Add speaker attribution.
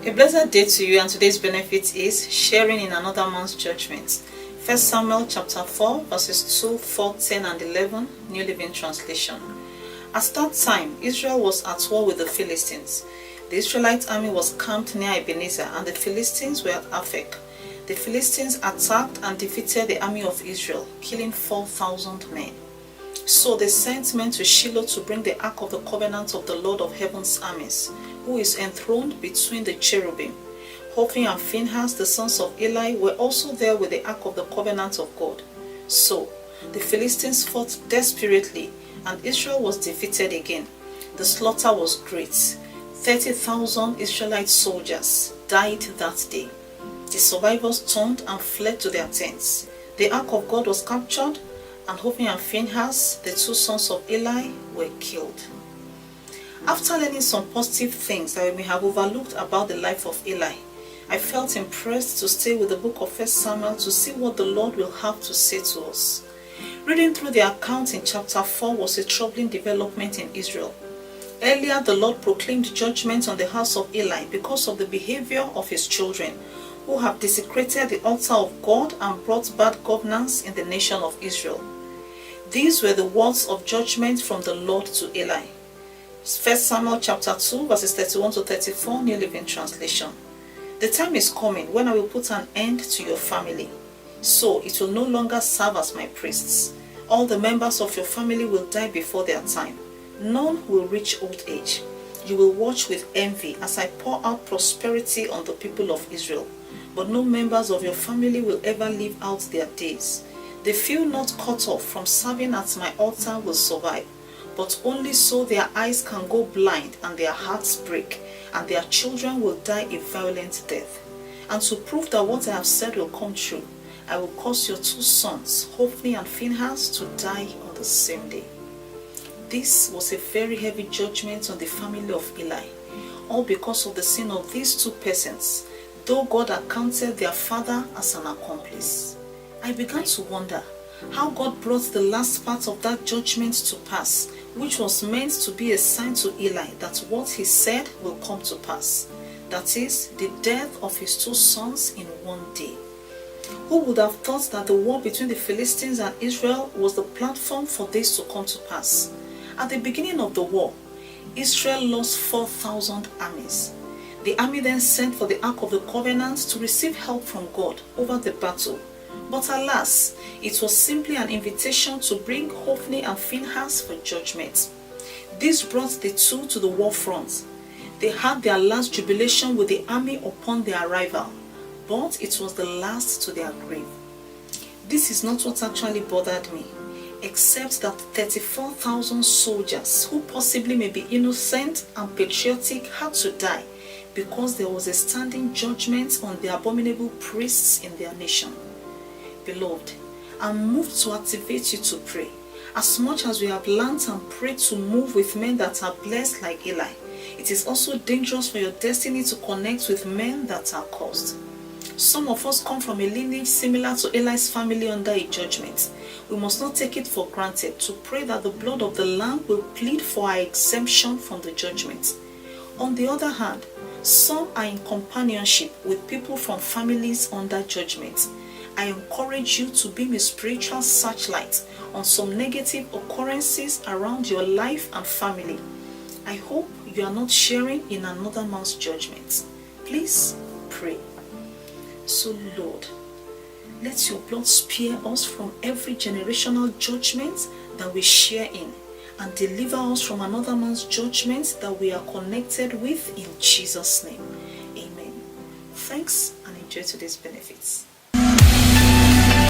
Speaker 1: A blessed day to you, and today's benefit is sharing in another man's judgment. 1 Samuel chapter 4 verses 2, 4, 10 and 11, New Living Translation. At that time, Israel was at war with the Philistines. The Israelite army was camped near Ebenezer, and the Philistines were at Aphek. The Philistines attacked and defeated the army of Israel, killing 4,000 men. So they sent men to Shiloh to bring the ark of the covenant of the Lord of heaven's armies, who is enthroned between the cherubim. Hophni and Phinehas, the sons of Eli, were also there with the ark of the covenant of God. So the Philistines fought desperately, and Israel was defeated again. The slaughter was great. 30,000 Israelite soldiers died that day. The survivors turned and fled to their tents. The ark of God was captured, and Hophni and Phinehas, the two sons of Eli, were killed. After learning some positive things that we may have overlooked about the life of Eli, I felt impressed to stay with the book of 1 Samuel to see what the Lord will have to say to us. Reading through the account in chapter 4 was a troubling development in Israel. Earlier, the Lord proclaimed judgment on the house of Eli because of the behavior of his children, who have desecrated the altar of God and brought bad governance in the nation of Israel. These were the words of judgment from the Lord to Eli. 1 Samuel chapter 2 verses 31 to 34, New Living Translation. The time is coming when I will put an end to your family, so it will no longer serve as my priests. All the members of your family will die before their time. None will reach old age. You will watch with envy as I pour out prosperity on the people of Israel, but no members of your family will ever live out their days. The few not cut off from serving at my altar will survive, but only so their eyes can go blind and their hearts break, and their children will die a violent death. And to prove that what I have said will come true, I will cause your two sons, Hophni and Phinehas, to die on the same day. This was a very heavy judgment on the family of Eli, all because of the sin of these two persons, though God accounted their father as an accomplice. I began to wonder how God brought the last part of that judgment to pass, which was meant to be a sign to Eli that what he said will come to pass. That is, the death of his two sons in one day. Who would have thought that the war between the Philistines and Israel was the platform for this to come to pass? At the beginning of the war, Israel lost 4,000 armies. The army then sent for the Ark of the Covenant to receive help from God over the battle. But alas, it was simply an invitation to bring Hophni and Phinehas for judgment. This brought the two to the war front. They had their last jubilation with the army upon their arrival, but it was the last to their grave. This is not what actually bothered me, except that 34,000 soldiers, who possibly may be innocent and patriotic, had to die because there was a standing judgment on the abominable priests in their nation. Beloved, I'm moved to activate you to pray. As much as we have learned and prayed to move with men that are blessed like Eli, it is also dangerous for your destiny to connect with men that are cursed. Some of us come from a lineage similar to Eli's family under a judgment. We must not take it for granted to pray that the blood of the Lamb will plead for our exemption from the judgment. On the other hand, some are in companionship with people from families under judgment. I encourage you to beam a spiritual searchlight on some negative occurrences around your life and family. I hope you are not sharing in another man's judgment. Please pray. So Lord, let your blood spare us from every generational judgment that we share in, and deliver us from another man's judgment that we are connected with, in Jesus' name. Amen. Thanks, and enjoy today's benefits.